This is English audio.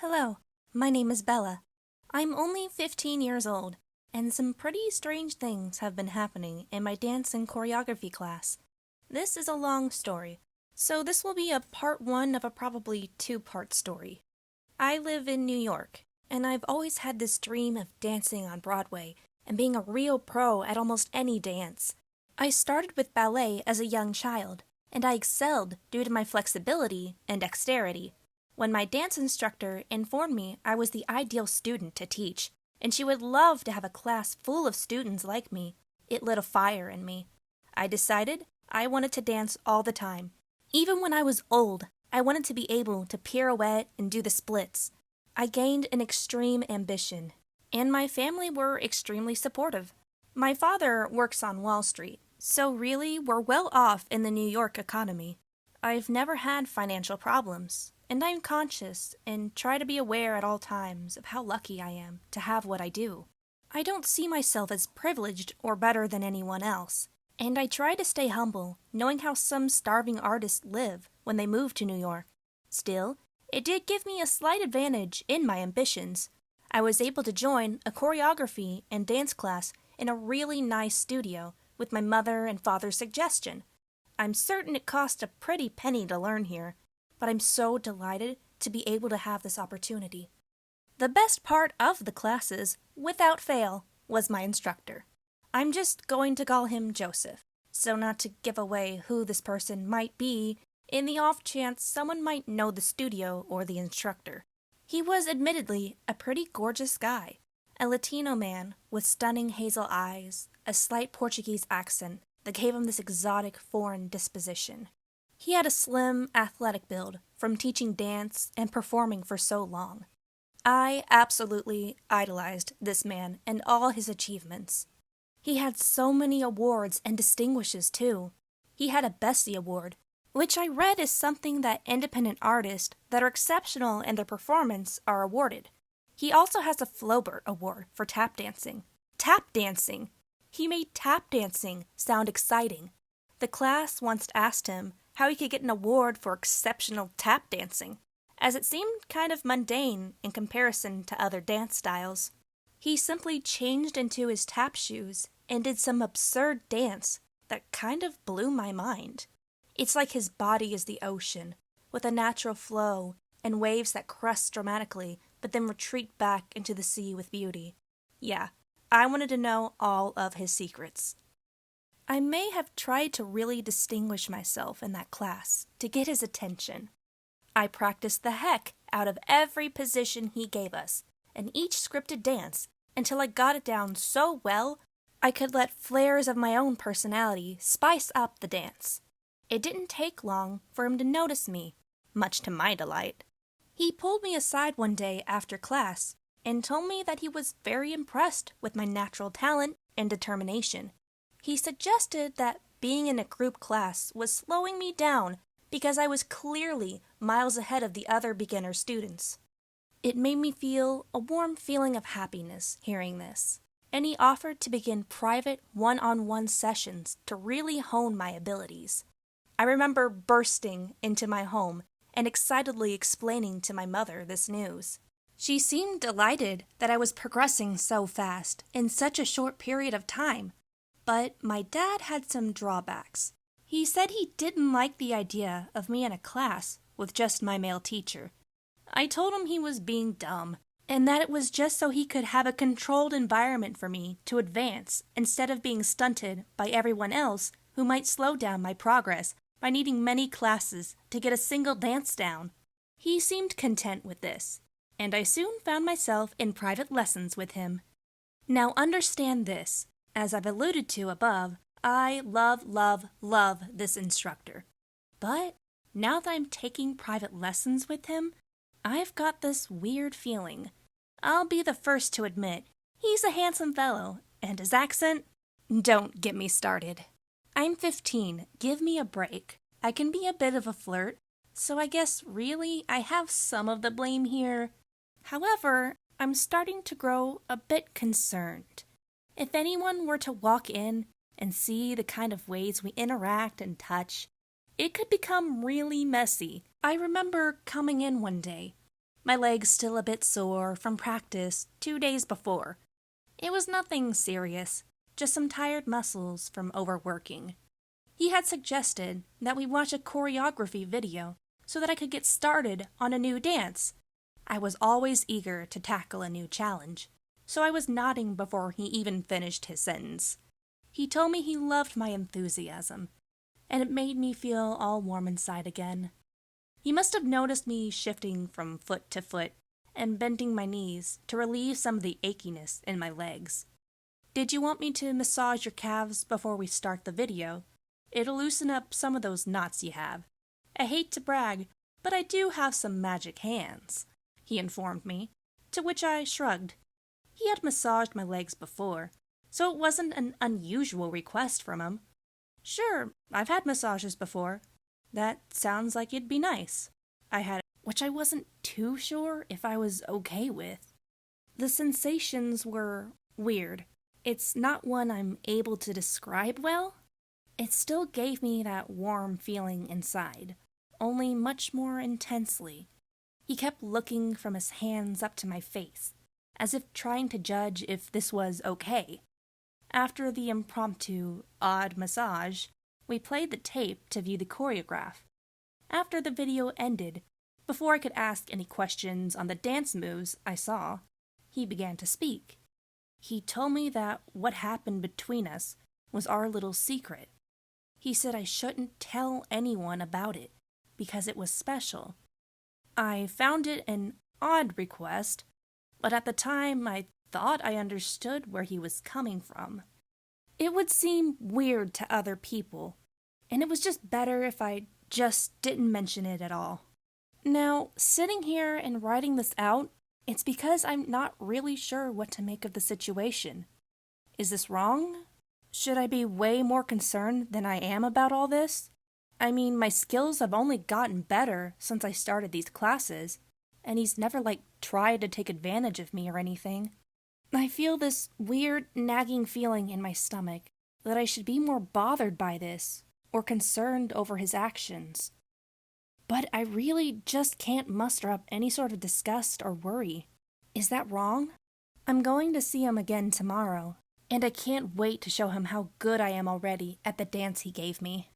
Hello, my name is Bella. I'm only 15 years old, and some pretty strange things have been happening in my dance and choreography class. This is a long story, so this will be a part one of a probably two-part story. I live in New York, and I've always had this dream of dancing on Broadway and being a real pro at almost any dance. I started with ballet as a young child, and I excelled due to my flexibility and dexterity. When my dance instructor informed me I was the ideal student to teach, and she would love to have a class full of students like me, it lit a fire in me. I decided I wanted to dance all the time. Even when I was old, I wanted to be able to pirouette and do the splits. I gained an extreme ambition, and my family were extremely supportive. My father works on Wall Street, so really we're well off in the New York economy. I've never had financial problems, and I'm conscious and try to be aware at all times of how lucky I am to have what I do. I don't see myself as privileged or better than anyone else, and I try to stay humble, knowing how some starving artists live when they move to New York. Still, it did give me a slight advantage in my ambitions. I was able to join a choreography and dance class in a really nice studio with my mother and father's suggestion. I'm certain it cost a pretty penny to learn here, but I'm so delighted to be able to have this opportunity. The best part of the classes, without fail, was my instructor. I'm just going to call him Joseph, so not to give away who this person might be in the off chance someone might know the studio or the instructor. He was admittedly a pretty gorgeous guy, a Latino man with stunning hazel eyes, a slight Portuguese accent that gave him this exotic foreign disposition. He had a slim, athletic build from teaching dance and performing for so long. I absolutely idolized this man and all his achievements. He had so many awards and distinguishes, too. He had a Bessie Award, which I read is something that independent artists that are exceptional in their performance are awarded. He also has a Flaubert Award for tap dancing. Tap dancing! He made tap dancing sound exciting. The class once asked him how he could get an award for exceptional tap dancing, as it seemed kind of mundane in comparison to other dance styles. He simply changed into his tap shoes and did some absurd dance that kind of blew my mind. It's like his body is the ocean, with a natural flow and waves that crest dramatically but then retreat back into the sea with beauty. Yeah, I wanted to know all of his secrets. I may have tried to really distinguish myself in that class to get his attention. I practiced the heck out of every position he gave us and each scripted dance until I got it down so well I could let flares of my own personality spice up the dance. It didn't take long for him to notice me, much to my delight. He pulled me aside one day after class and told me that he was very impressed with my natural talent and determination. He suggested that being in a group class was slowing me down because I was clearly miles ahead of the other beginner students. It made me feel a warm feeling of happiness hearing this, and he offered to begin private one-on-one sessions to really hone my abilities. I remember bursting into my home and excitedly explaining to my mother this news. She seemed delighted that I was progressing so fast in such a short period of time. But my dad had some drawbacks. He said he didn't like the idea of me in a class with just my male teacher. I told him he was being dumb, and that it was just so he could have a controlled environment for me to advance instead of being stunted by everyone else who might slow down my progress by needing many classes to get a single dance down. He seemed content with this, and I soon found myself in private lessons with him. Now understand this. As I've alluded to above, I love this instructor. But now that I'm taking private lessons with him, I've got this weird feeling. I'll be the first to admit, he's a handsome fellow, and his accent? Don't get me started. I'm 15, give me a break. I can be a bit of a flirt, so I guess really I have some of the blame here. However, I'm starting to grow a bit concerned. If anyone were to walk in and see the kind of ways we interact and touch, it could become really messy. I remember coming in one day, my legs still a bit sore from practice 2 days before. It was nothing serious, just some tired muscles from overworking. He had suggested that we watch a choreography video so that I could get started on a new dance. I was always eager to tackle a new challenge, so I was nodding before he even finished his sentence. He told me he loved my enthusiasm, and it made me feel all warm inside again. He must have noticed me shifting from foot to foot and bending my knees to relieve some of the achiness in my legs. "Did you want me to massage your calves before we start the video? It'll loosen up some of those knots you have. I hate to brag, but I do have some magic hands," he informed me, to which I shrugged. He had massaged my legs before, so it wasn't an unusual request from him. "Sure, I've had massages before. That sounds like it'd be nice," I had, which I wasn't too sure if I was okay with. The sensations were weird. It's not one I'm able to describe well. It still gave me that warm feeling inside, only much more intensely. He kept looking from his hands up to my face, as if trying to judge if this was okay. After the impromptu, odd massage, we played the tape to view the choreograph. After the video ended, before I could ask any questions on the dance moves I saw, he began to speak. He told me that what happened between us was our little secret. He said I shouldn't tell anyone about it because it was special. I found it an odd request, but at the time I thought I understood where he was coming from. It would seem weird to other people, and it was just better if I just didn't mention it at all. Now, sitting here and writing this out, it's because I'm not really sure what to make of the situation. Is this wrong? Should I be way more concerned than I am about all this? I mean, my skills have only gotten better since I started these classes, and he's never, tried to take advantage of me or anything. I feel this weird, nagging feeling in my stomach that I should be more bothered by this or concerned over his actions. But I really just can't muster up any sort of disgust or worry. Is that wrong? I'm going to see him again tomorrow, and I can't wait to show him how good I am already at the dance he gave me.